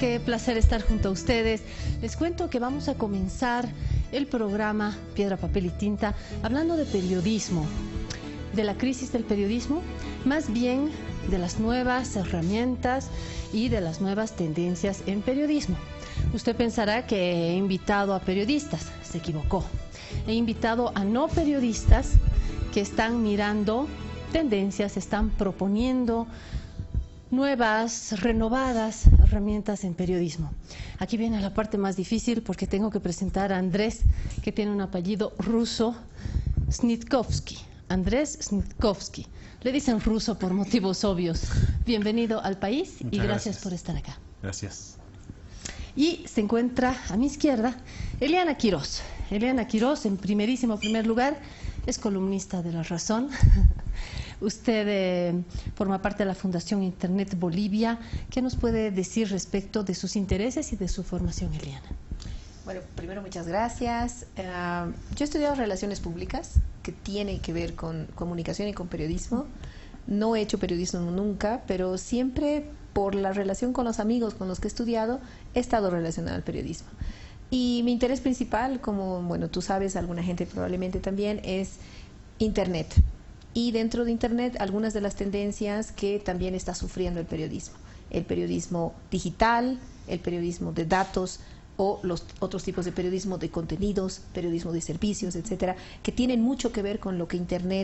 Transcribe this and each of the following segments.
qué placer estar junto a ustedes. Les cuento que vamos a comenzar el programa Piedra, Papel y Tinta hablando de periodismo, de la crisis del periodismo, más bien de las nuevas herramientas y de las nuevas tendencias en periodismo. Usted pensará que he invitado a periodistas, se equivocó. He invitado a no periodistas que están mirando tendencias, están proponiendo nuevas, renovadas herramientas en periodismo. Aquí viene la parte más difícil porque tengo que presentar a Andrés, que tiene un apellido ruso, Snitkovsky. Andrés Snitkovsky. Le dicen ruso por motivos obvios. Bienvenido al país y gracias por estar acá. Gracias. Y se encuentra a mi izquierda Eliana Quiroz. Eliana Quiroz, en primer lugar, es columnista de La Razón. Usted forma parte de la Fundación Internet Bolivia. ¿Qué nos puede decir respecto de sus intereses y de su formación, Eliana? Bueno, primero muchas gracias. Yo he estudiado Relaciones Públicas, que tiene que ver con comunicación y con periodismo. No he hecho periodismo nunca, pero siempre por la relación con los amigos con los que he estudiado, he estado relacionada al periodismo. Y mi interés principal, como bueno, tú sabes, alguna gente probablemente también, es Internet. Y dentro de Internet, algunas de las tendencias que también está sufriendo el periodismo digital, el periodismo de datos, o los otros tipos de periodismo de contenidos, periodismo de servicios, etcétera, que tienen mucho que ver con lo que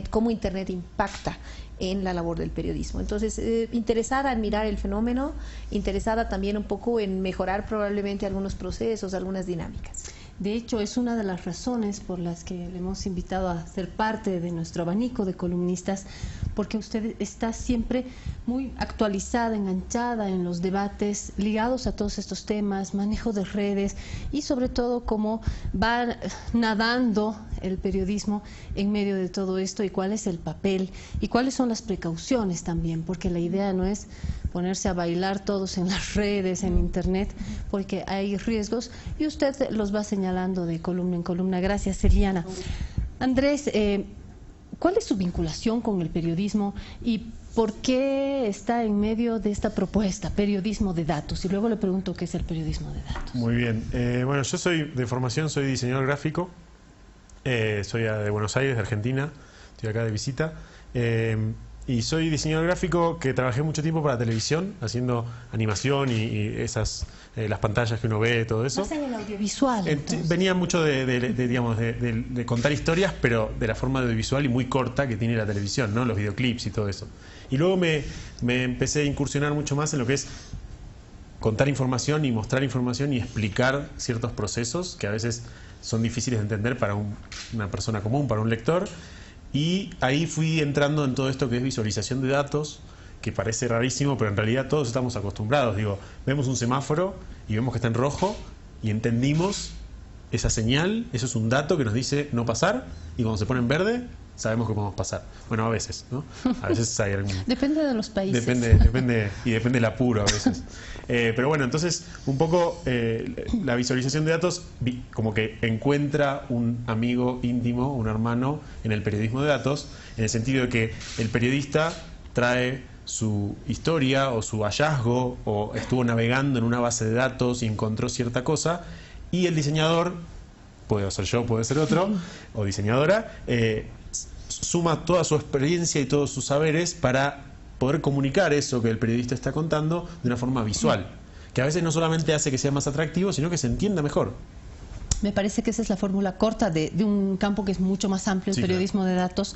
cómo Internet impacta en la labor del periodismo. Entonces, interesada en mirar el fenómeno, interesada también un poco en mejorar probablemente algunos procesos, algunas dinámicas. De hecho, es una de las razones por las que le hemos invitado a ser parte de nuestro abanico de columnistas, porque usted está siempre muy actualizada, enganchada en los debates ligados a todos estos temas, manejo de redes y sobre todo cómo va nadando el periodismo en medio de todo esto y cuál es el papel y cuáles son las precauciones también, porque la idea no es ponerse a bailar todos en las redes, en Internet, porque hay riesgos y usted los va señalando de columna en columna. Gracias, Eliana. Andrés, ¿cuál es su vinculación con el periodismo y por qué está en medio de esta propuesta, periodismo de datos? Y luego le pregunto qué es el periodismo de datos. Muy bien. Bueno, yo soy de formación, soy diseñador gráfico. Soy de Buenos Aires, de Argentina. Estoy acá de visita. Y soy diseñador gráfico que trabajé mucho tiempo para televisión, haciendo animación y esas las pantallas que uno ve, todo eso. Más en el audiovisual. Venía mucho de contar historias, pero de la forma audiovisual y muy corta que tiene la televisión, ¿no? Los videoclips y todo eso. Y luego me empecé a incursionar mucho más en lo que es contar información y mostrar información y explicar ciertos procesos que a veces son difíciles de entender para una persona común, para un lector. Y ahí fui entrando en todo esto que es visualización de datos, que parece rarísimo, pero en realidad todos estamos acostumbrados. Digo, vemos un semáforo y vemos que está en rojo y entendimos esa señal, eso es un dato que nos dice no pasar, y cuando se pone en verde sabemos que podemos pasar. Bueno, a veces, ¿no? A veces hay algún... Depende de los países. Depende del apuro a veces. Pero bueno, entonces un poco la visualización de datos como que encuentra un amigo íntimo, un hermano en el periodismo de datos, en el sentido de que el periodista trae su historia o su hallazgo o estuvo navegando en una base de datos y encontró cierta cosa, y el diseñador, puede ser yo, puede ser otro, o diseñadora, suma toda su experiencia y todos sus saberes para poder comunicar eso que el periodista está contando de una forma visual, que a veces no solamente hace que sea más atractivo, sino que se entienda mejor. Me parece que esa es la fórmula corta de un campo que es mucho más amplio, el periodismo de datos.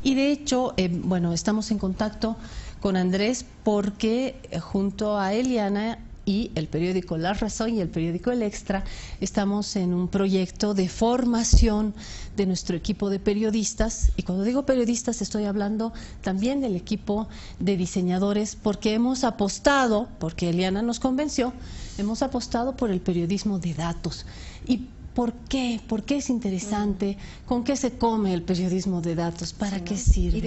Y de hecho, bueno, estamos en contacto con Andrés porque junto a Eliana y el periódico La Razón y el periódico El Extra estamos en un proyecto de formación de nuestro equipo de periodistas, y cuando digo periodistas estoy hablando también del equipo de diseñadores, porque hemos apostado, porque Eliana nos convenció, hemos apostado por el periodismo de datos. ¿Y por qué? ¿Por qué es interesante? ¿Con qué se come el periodismo de datos? ¿Para qué sirve?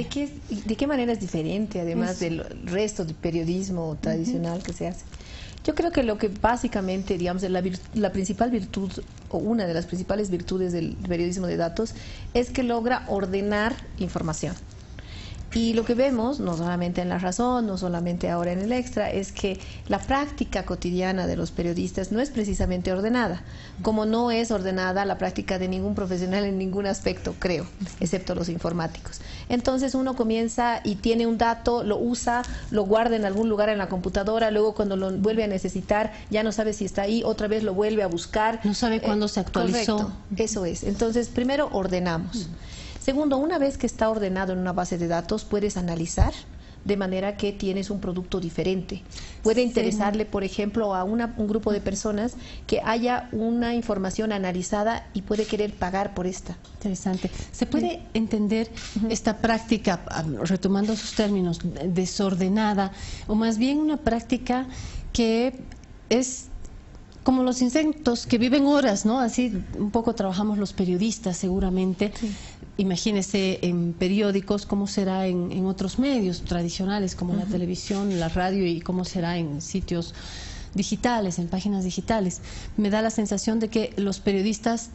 ¿Y de qué manera es diferente, además del resto del periodismo tradicional que se hace? Yo creo que lo que básicamente, digamos, la principal virtud o una de las principales virtudes del periodismo de datos es que logra ordenar información. Y lo que vemos, no solamente en La Razón, no solamente ahora en el Extra, es que la práctica cotidiana de los periodistas no es precisamente ordenada, como no es ordenada la práctica de ningún profesional en ningún aspecto, creo, excepto los informáticos. Entonces uno comienza y tiene un dato, lo usa, lo guarda en algún lugar en la computadora, luego cuando lo vuelve a necesitar ya no sabe si está ahí, otra vez lo vuelve a buscar. No sabe cuándo se actualizó. Correcto, eso es. Entonces, primero ordenamos. Segundo, una vez que está ordenado en una base de datos, puedes analizar de manera que tienes un producto diferente. Puede interesarle, por ejemplo, a un grupo de personas que haya una información analizada y puede querer pagar por esta. Interesante. ¿Se puede entender esta práctica, retomando sus términos, desordenada, o más bien una práctica que es como los insectos que viven horas, ¿no? Así un poco trabajamos los periodistas seguramente. Sí. Imagínese en periódicos cómo será en otros medios tradicionales como la televisión, la radio, y cómo será en sitios digitales, en páginas digitales. Me da la sensación de que los periodistas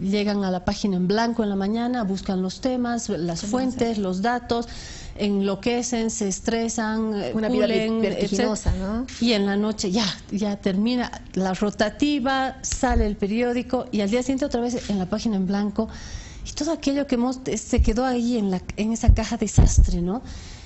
llegan a la página en blanco en la mañana, buscan los temas, las fuentes, los datos, enloquecen, se estresan, una vida vertiginosa, ¿no? Y en la noche ya termina la rotativa, sale el periódico y al día siguiente otra vez en la página en blanco. Y todo aquello que se quedó ahí en esa caja desastre, ¿no?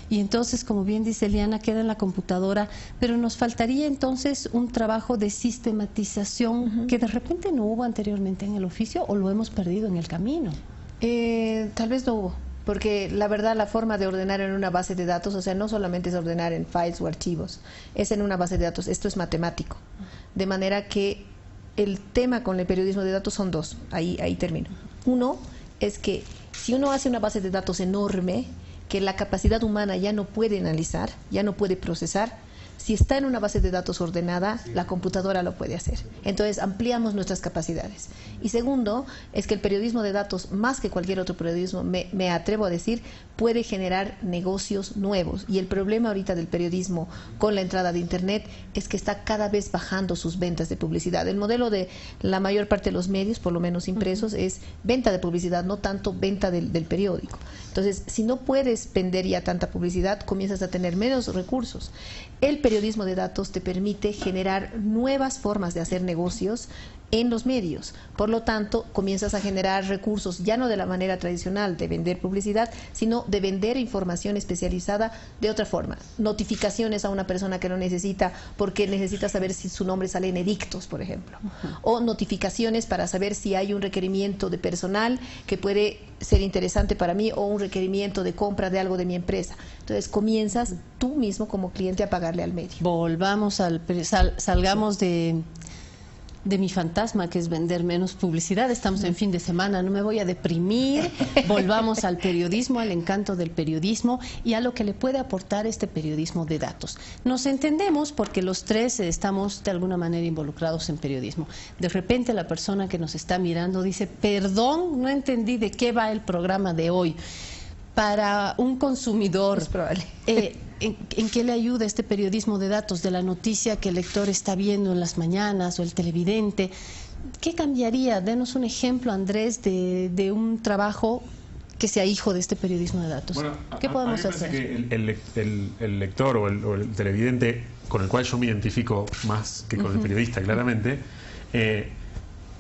Y entonces, como bien dice Eliana, queda en la computadora, pero nos faltaría entonces un trabajo de sistematización que de repente no hubo anteriormente en el oficio, o lo hemos perdido en el camino. Tal vez no hubo, porque la verdad la forma de ordenar en una base de datos, o sea, no solamente es ordenar en files o archivos, es en una base de datos, esto es matemático. De manera que el tema con el periodismo de datos son dos, ahí termino. Uno es que si uno hace una base de datos enorme, que la capacidad humana ya no puede analizar, ya no puede procesar, si está en una base de datos ordenada, la computadora lo puede hacer. Entonces ampliamos nuestras capacidades. Y segundo, es que el periodismo de datos, más que cualquier otro periodismo, me atrevo a decir, puede generar negocios nuevos. Y el problema ahorita del periodismo con la entrada de Internet es que está cada vez bajando sus ventas de publicidad. El modelo de la mayor parte de los medios, por lo menos impresos, es venta de publicidad, no tanto venta del periódico. Entonces, si no puedes vender ya tanta publicidad, comienzas a tener menos recursos. El periodismo de datos te permite generar nuevas formas de hacer negocios en los medios. Por lo tanto, comienzas a generar recursos ya no de la manera tradicional de vender publicidad, sino de vender información especializada de otra forma. Notificaciones a una persona que lo necesita porque necesita saber si su nombre sale en edictos, por ejemplo. O notificaciones para saber si hay un requerimiento de personal que puede ser interesante para mí, o un requerimiento de compra de algo de mi empresa. Entonces comienzas tú mismo como cliente a pagarle al medio. Volvamos salgamos de mi fantasma, que es vender menos publicidad. Estamos en fin de semana, no me voy a deprimir. Volvamos al periodismo, al encanto del periodismo y a lo que le puede aportar este periodismo de datos. Nos entendemos porque los tres estamos de alguna manera involucrados en periodismo. De repente la persona que nos está mirando dice, perdón, no entendí de qué va el programa de hoy. Para un consumidor, es probable. ¿En qué le ayuda este periodismo de datos de la noticia que el lector está viendo en las mañanas o el televidente? ¿Qué cambiaría? Denos un ejemplo, Andrés, de un trabajo que sea hijo de este periodismo de datos. Bueno, ¿qué podemos hacer? Que el lector o el televidente, con el cual yo me identifico más que con el periodista, claramente,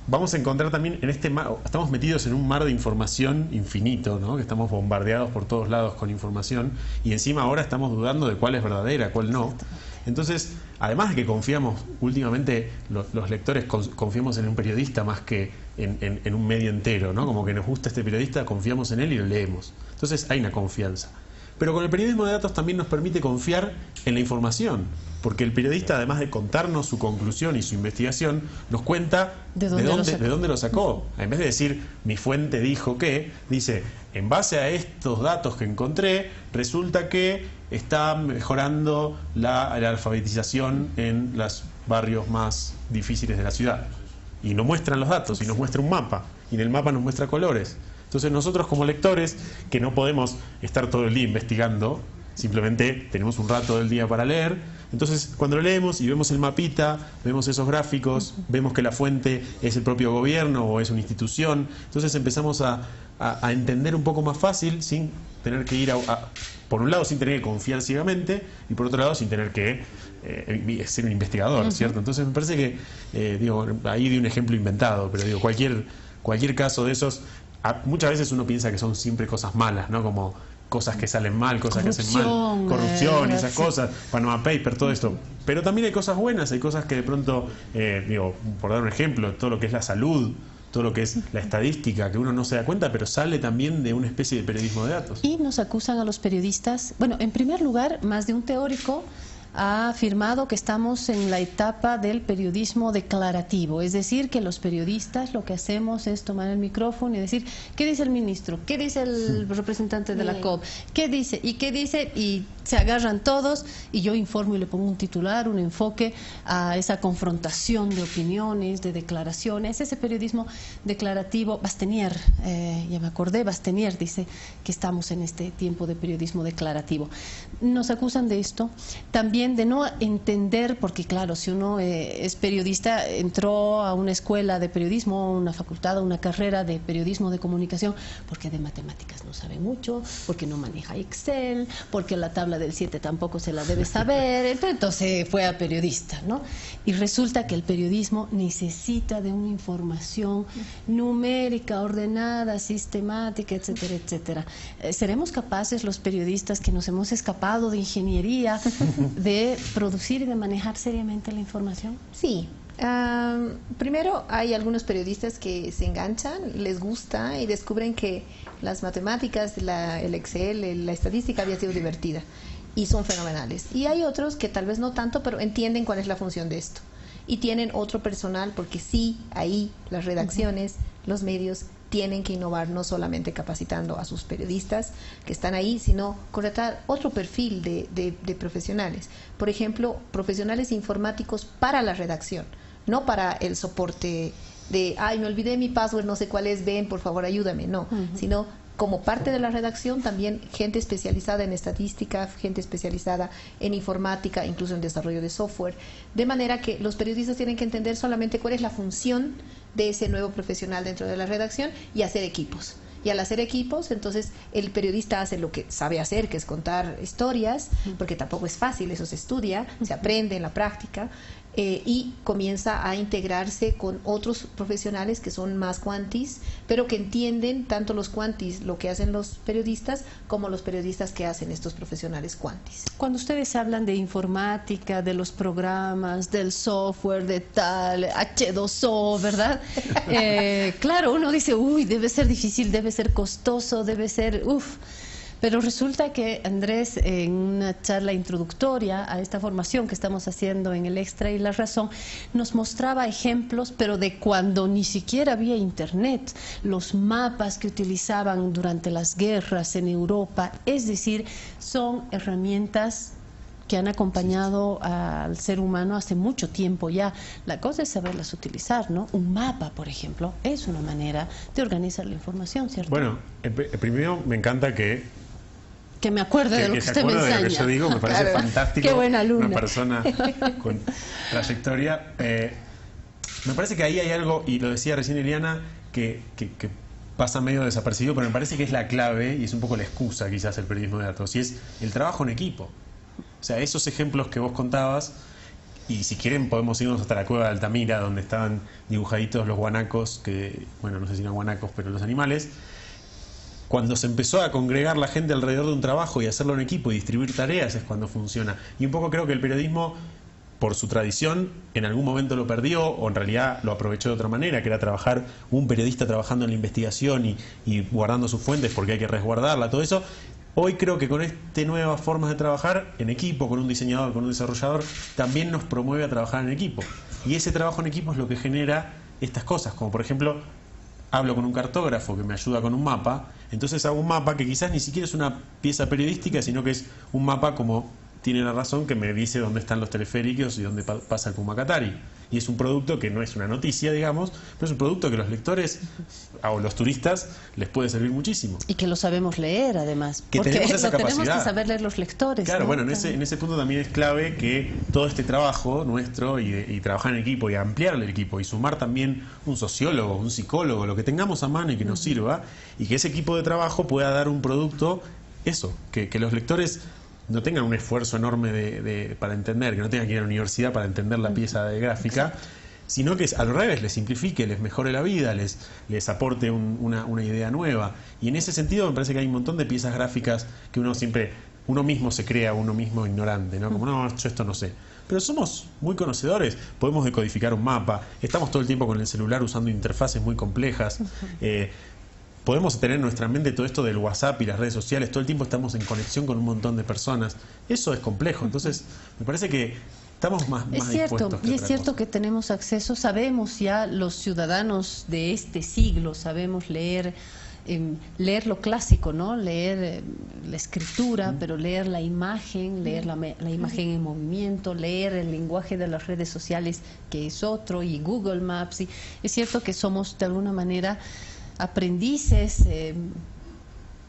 vamos a encontrar también en este mar, estamos metidos en un mar de información infinito, ¿no? Que estamos bombardeados por todos lados con información, y encima ahora estamos dudando de cuál es verdadera, cuál no. Entonces, además de que confiamos, últimamente los lectores confiamos en un periodista más que en un medio entero, ¿no? Como que nos gusta este periodista, confiamos en él y lo leemos. Entonces hay una confianza. Pero con el periodismo de datos también nos permite confiar en la información, porque el periodista, además de contarnos su conclusión y su investigación, nos cuenta de dónde lo sacó. En vez de decir, mi fuente dijo que, dice, en base a estos datos que encontré, resulta que está mejorando la alfabetización en los barrios más difíciles de la ciudad. Y nos muestran los datos, y nos muestra un mapa, y en el mapa nos muestra colores. Entonces nosotros como lectores, que no podemos estar todo el día investigando, simplemente tenemos un rato del día para leer, entonces cuando lo leemos y vemos el mapita, vemos esos gráficos, vemos que la fuente es el propio gobierno o es una institución, entonces empezamos a entender un poco más fácil sin tener que ir por un lado sin tener que confiar ciegamente y por otro lado sin tener que ser un investigador, ¿cierto? Entonces me parece que, digo, ahí di un ejemplo inventado, pero digo, cualquier caso de esos, muchas veces uno piensa que son siempre cosas malas, ¿no? Como cosas que salen mal, cosas que hacen mal, corrupción y esas cosas, Panama Paper, todo esto. Pero también hay cosas buenas, hay cosas que de pronto, digo, por dar un ejemplo, todo lo que es la salud, todo lo que es la estadística, que uno no se da cuenta, pero sale también de una especie de periodismo de datos. Y nos acusan a los periodistas, bueno, en primer lugar, más de un teórico ha afirmado que estamos en la etapa del periodismo declarativo, es decir, que los periodistas lo que hacemos es tomar el micrófono y decir, ¿qué dice el ministro? ¿Qué dice el representante de la COP? ¿Qué dice? ¿Y qué dice? Y se agarran todos y yo informo y le pongo un titular, un enfoque a esa confrontación de opiniones, de declaraciones, ese periodismo declarativo. Bastenier, ya me acordé, Bastenier dice que estamos en este tiempo de periodismo declarativo. Nos acusan de esto, también de no entender, porque claro, si uno es periodista, entró a una escuela de periodismo, una facultad, una carrera de periodismo de comunicación, porque de matemáticas no sabe mucho, porque no maneja Excel, porque la tabla del 7 tampoco se la debe saber, entonces fue a periodista, ¿no? Y resulta que el periodismo necesita de una información numérica, ordenada, sistemática, etcétera, etcétera. ¿Seremos capaces los periodistas que nos hemos escapado de ingeniería de producir y de manejar seriamente la información? Sí. Primero, hay algunos periodistas que se enganchan, les gusta y descubren que las matemáticas, el Excel, la estadística había sido divertida y son fenomenales. Y hay otros que tal vez no tanto, pero entienden cuál es la función de esto. Y tienen otro personal, porque sí, ahí las redacciones, los medios tienen que innovar, no solamente capacitando a sus periodistas que están ahí, sino contratar otro perfil de profesionales. Por ejemplo, profesionales informáticos para la redacción, no para el soporte de, ay, me olvidé mi password, no sé cuál es, ven, por favor, ayúdame, no, sino como parte de la redacción también gente especializada en estadística, gente especializada en informática, incluso en desarrollo de software, de manera que los periodistas tienen que entender solamente cuál es la función de ese nuevo profesional dentro de la redacción y hacer equipos. Y al hacer equipos, entonces el periodista hace lo que sabe hacer, que es contar historias, porque tampoco es fácil, eso se estudia, se aprende en la práctica, y comienza a integrarse con otros profesionales que son más cuantis, pero que entienden tanto los cuantis, lo que hacen los periodistas, como los periodistas que hacen estos profesionales cuantis. Cuando ustedes hablan de informática, de los programas, del software, de tal, H2O, ¿verdad? Claro, uno dice, uy, debe ser difícil, debe ser costoso, debe ser, uff. Pero resulta que Andrés, en una charla introductoria a esta formación que estamos haciendo en el Extra y La Razón, nos mostraba ejemplos, pero de cuando ni siquiera había internet, los mapas que utilizaban durante las guerras en Europa, es decir, son herramientas que han acompañado al ser humano hace mucho tiempo ya. La cosa es saberlas utilizar, ¿no? Un mapa, por ejemplo, es una manera de organizar la información, ¿cierto? Bueno, primero me encanta que me acuerde de lo que usted me enseña. De lo que yo digo, me parece fantástico. Qué buena alumna. Una persona con trayectoria. Me parece que ahí hay algo, y lo decía recién Eliana, que pasa medio desapercibido, pero me parece que es la clave y es un poco la excusa quizás el periodismo de datos, y es el trabajo en equipo. O sea, esos ejemplos que vos contabas, y si quieren podemos irnos hasta la cueva de Altamira, donde estaban dibujaditos los guanacos, que, bueno, no sé si eran guanacos, pero los animales. Cuando se empezó a congregar la gente alrededor de un trabajo y hacerlo en equipo y distribuir tareas es cuando funciona. Y un poco creo que el periodismo, por su tradición, en algún momento lo perdió o en realidad lo aprovechó de otra manera, que era trabajar, un periodista trabajando en la investigación y guardando sus fuentes porque hay que resguardarla, todo eso. Hoy creo que con estas nuevas formas de trabajar en equipo, con un diseñador, con un desarrollador, también nos promueve a trabajar en equipo. Y ese trabajo en equipo es lo que genera estas cosas, como por ejemplo, hablo con un cartógrafo que me ayuda con un mapa, entonces hago un mapa que quizás ni siquiera es una pieza periodística, sino que es un mapa, como tiene la razón, que me dice dónde están los teleféricos y dónde pasa el Puma Qatari. Y es un producto que no es una noticia, digamos, pero es un producto que los lectores o los turistas les puede servir muchísimo. Y que lo sabemos leer, además. Que porque tenemos esa capacidad. Tenemos que saber leer los lectores. Claro, ¿no? bueno, en ese punto también es clave que todo este trabajo nuestro y trabajar en equipo y ampliar el equipo y sumar también un sociólogo, un psicólogo, lo que tengamos a mano y que nos sirva, y que ese equipo de trabajo pueda dar un producto eso, que los lectores no tengan un esfuerzo enorme para entender, que no tengan que ir a la universidad para entender la pieza de gráfica, sino que al revés, les simplifique, les mejore la vida, les aporte una idea nueva. Y en ese sentido me parece que hay un montón de piezas gráficas que uno mismo se crea, uno mismo ignorante, ¿no? Como, no, yo esto no sé. Pero somos muy conocedores, podemos decodificar un mapa, estamos todo el tiempo con el celular usando interfaces muy complejas, podemos tener en nuestra mente todo esto del WhatsApp y las redes sociales, todo el tiempo estamos en conexión con un montón de personas. Eso es complejo, entonces me parece que estamos más dispuestos que y es cierto que tenemos acceso, sabemos ya los ciudadanos de este siglo, sabemos leer lo clásico, ¿no? Leer la escritura, pero leer la imagen, leer la imagen en movimiento, leer el lenguaje de las redes sociales, que es otro, y Google Maps. Y es cierto que somos de alguna manera aprendices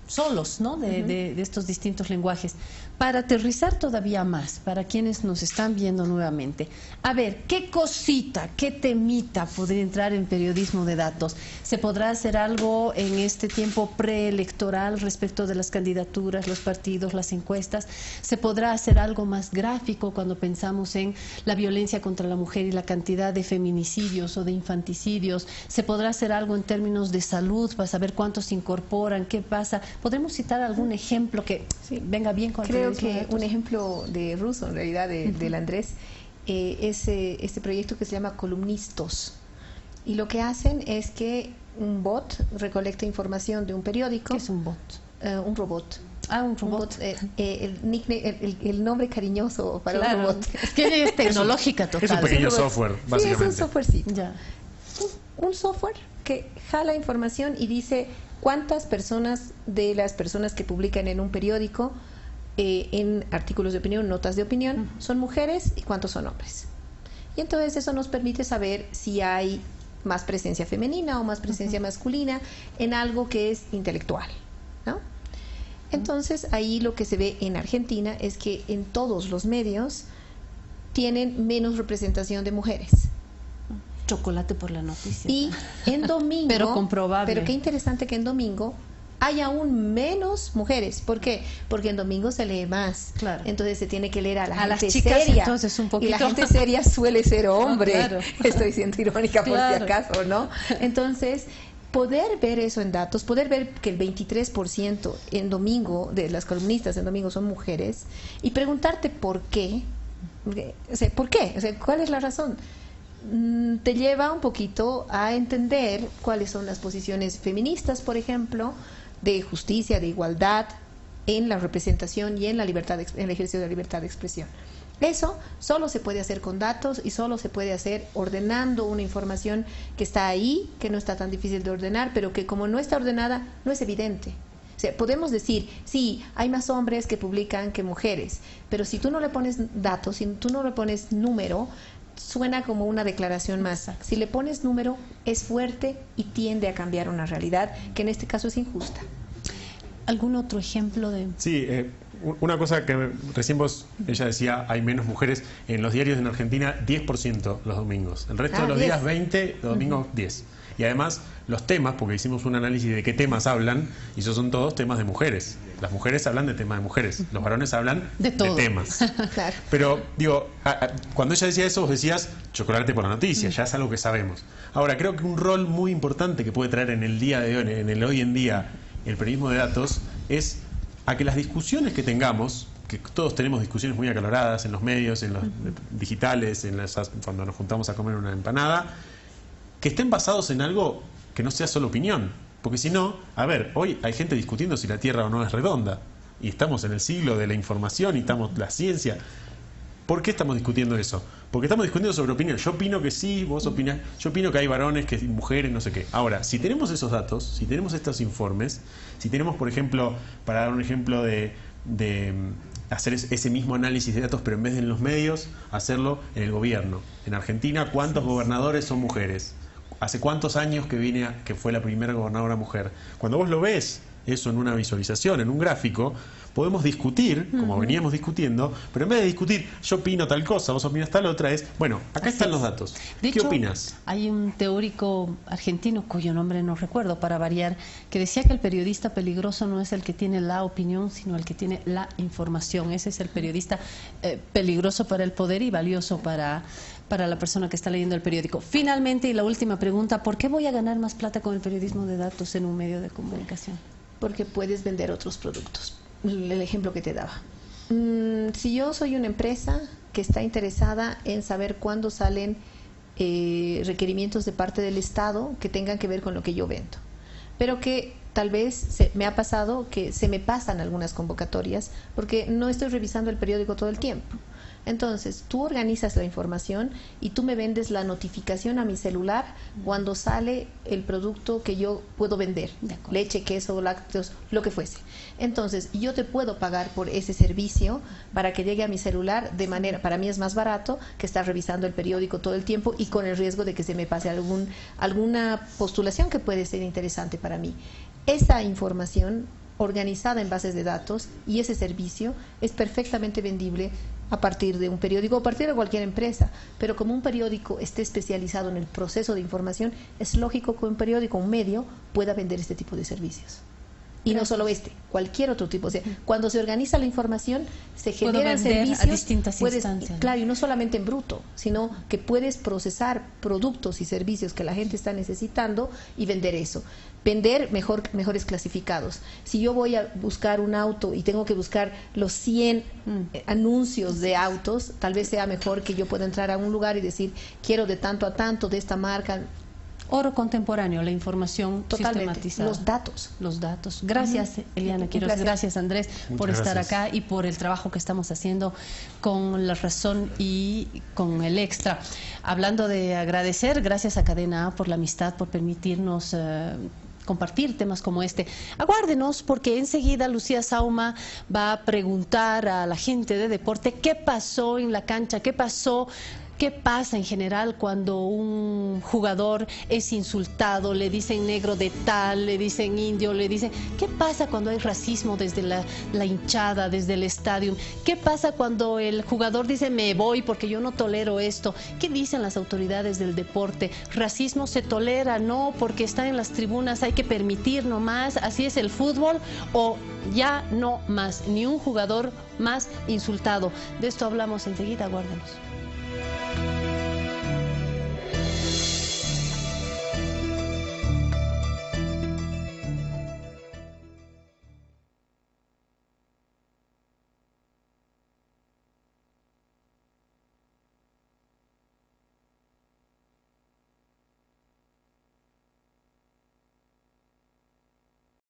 solos, ¿no? de estos distintos lenguajes. Para aterrizar todavía más, para quienes nos están viendo nuevamente, a ver, ¿qué cosita, qué temita podría entrar en periodismo de datos? ¿Se podrá hacer algo en este tiempo preelectoral respecto de las candidaturas, los partidos, las encuestas? ¿Se podrá hacer algo más gráfico cuando pensamos en la violencia contra la mujer y la cantidad de feminicidios o de infanticidios? ¿Se podrá hacer algo en términos de salud para saber cuántos se incorporan, qué pasa? ¿Podremos citar algún ejemplo que venga bien con Creo que un ejemplo de ruso, en realidad, del Andrés, es este proyecto que se llama Columnistos. Y lo que hacen es que un bot recolecta información de un periódico. ¿Qué es un bot? Un robot. Ah, un robot. El nombre cariñoso para un robot. Es que es tecnológica total. Es un pequeño software, básicamente. Sí, es un softwarecito. Ya. Un software que jala información y dice cuántas personas de las personas que publican en un periódico, en artículos de opinión, notas de opinión, son mujeres y cuántos son hombres. Y entonces eso nos permite saber si hay más presencia femenina o más presencia masculina en algo que es intelectual, ¿no? Entonces ahí lo que se ve en Argentina es que en todos los medios tienen menos representación de mujeres. Chocolate por la noticia. Y en domingo, pero comprobable. Pero qué interesante que en domingo hay aún menos mujeres. ¿Por qué? Porque en domingo se lee más. Claro. Entonces se tiene que leer a la gente las chicas, seria. entonces un poquito. Y la gente seria suele ser hombre. Claro. Estoy siendo irónica por si Claro. acaso, ¿no? Entonces, poder ver eso en datos, poder ver que el 23% en domingo de las columnistas en domingo son mujeres y preguntarte por qué. O sea, ¿por qué? O sea, ¿cuál es la razón? Te lleva un poquito a entender cuáles son las posiciones feministas, por ejemplo, de justicia, de igualdad, en la representación y en la libertad, en el ejercicio de la libertad de expresión. Eso solo se puede hacer con datos y solo se puede hacer ordenando una información que está ahí, que no está tan difícil de ordenar, pero que como no está ordenada, no es evidente. O sea, podemos decir, sí, hay más hombres que publican que mujeres, pero si tú no le pones datos, si tú no le pones número, suena como una declaración más. Si le pones número, es fuerte y tiende a cambiar una realidad que en este caso es injusta. ¿Algún otro ejemplo de...? Sí, una cosa que recién ella decía, hay menos mujeres en los diarios en Argentina, 10% los domingos. El resto de los 10. días 20, los domingos 10. Y además los temas, porque hicimos un análisis de qué temas hablan, y esos son todos temas de mujeres. Las mujeres hablan de temas de mujeres, los varones hablan de temas. Claro. Pero digo, cuando ella decía eso, vos decías chocolate por la noticia, ya es algo que sabemos. Ahora, creo que un rol muy importante que puede traer en el día de hoy, en el hoy en día, el periodismo de datos, es a que las discusiones que tengamos, que todos tenemos discusiones muy acaloradas en los medios, en los digitales, cuando nos juntamos a comer una empanada, que estén basados en algo que no sea solo opinión. Porque si no, a ver, hoy hay gente discutiendo si la Tierra o no es redonda. Y estamos en el siglo de la información y estamos la ciencia. ¿Por qué estamos discutiendo eso? Porque estamos discutiendo sobre opinión. Yo opino que sí, vos opinás. Yo opino que hay varones, que hay mujeres, no sé qué. Ahora, si tenemos esos datos, si tenemos estos informes, si tenemos, por ejemplo, para dar un ejemplo de hacer ese mismo análisis de datos, pero en vez de en los medios, hacerlo en el gobierno. En Argentina, ¿cuántos gobernadores son mujeres? ¿Hace cuántos años que fue la primera gobernadora mujer? Cuando vos lo ves, eso en una visualización, en un gráfico, podemos discutir, como veníamos discutiendo, pero en vez de discutir, yo opino tal cosa, vos opinas tal otra, es, bueno, acá están los datos. ¿Qué opinas? Hay un teórico argentino, cuyo nombre no recuerdo, para variar, que decía que el periodista peligroso no es el que tiene la opinión, sino el que tiene la información. Ese es el periodista peligroso para el poder y valioso para la persona que está leyendo el periódico. Finalmente, y la última pregunta, ¿por qué voy a ganar más plata con el periodismo de datos en un medio de comunicación? Porque puedes vender otros productos. El ejemplo que te daba. Si yo soy una empresa que está interesada en saber cuándo salen requerimientos de parte del Estado que tengan que ver con lo que yo vendo, pero que tal vez me ha pasado que se me pasan algunas convocatorias porque no estoy revisando el periódico todo el tiempo. Entonces, tú organizas la información y tú me vendes la notificación a mi celular cuando sale el producto que yo puedo vender, leche, queso, lácteos, lo que fuese. Entonces, yo te puedo pagar por ese servicio para que llegue a mi celular de manera, para mí es más barato que estar revisando el periódico todo el tiempo y con el riesgo de que se me pase alguna postulación que puede ser interesante para mí. Esa información organizada en bases de datos y ese servicio es perfectamente vendible a partir de un periódico o a partir de cualquier empresa, pero como un periódico esté especializado en el proceso de información, es lógico que un periódico, un medio, pueda vender este tipo de servicios. Y no solo cualquier otro tipo. O sea, cuando se organiza la información, se generan servicios a distintas instancias. Claro, y no solamente en bruto, sino que puedes procesar productos y servicios que la gente está necesitando y vender eso. Vender mejores clasificados. Si yo voy a buscar un auto y tengo que buscar los 100 anuncios de autos, tal vez sea mejor que yo pueda entrar a un lugar y decir, quiero de tanto a tanto, de esta marca. Oro contemporáneo, la información sistematizada. Los datos. Gracias, Eliana Quiroz. Gracias, Andrés, por estar acá y por el trabajo que estamos haciendo con La Razón y con El Extra. Hablando de agradecer, gracias a Cadena A por la amistad, por permitirnos compartir temas como este. Aguárdenos, porque enseguida Lucía Sauma va a preguntar a la gente de deporte qué pasó en la cancha, qué pasa en general cuando un jugador es insultado, le dicen negro de tal, le dicen indio, le dicen... ¿Qué pasa cuando hay racismo desde la hinchada, desde el estadio? ¿Qué pasa cuando el jugador dice me voy porque yo no tolero esto? ¿Qué dicen las autoridades del deporte? ¿Racismo se tolera? No, porque está en las tribunas, hay que permitir nomás, así es el fútbol, o ya no más, ni un jugador más insultado. De esto hablamos enseguida, aguárdenos.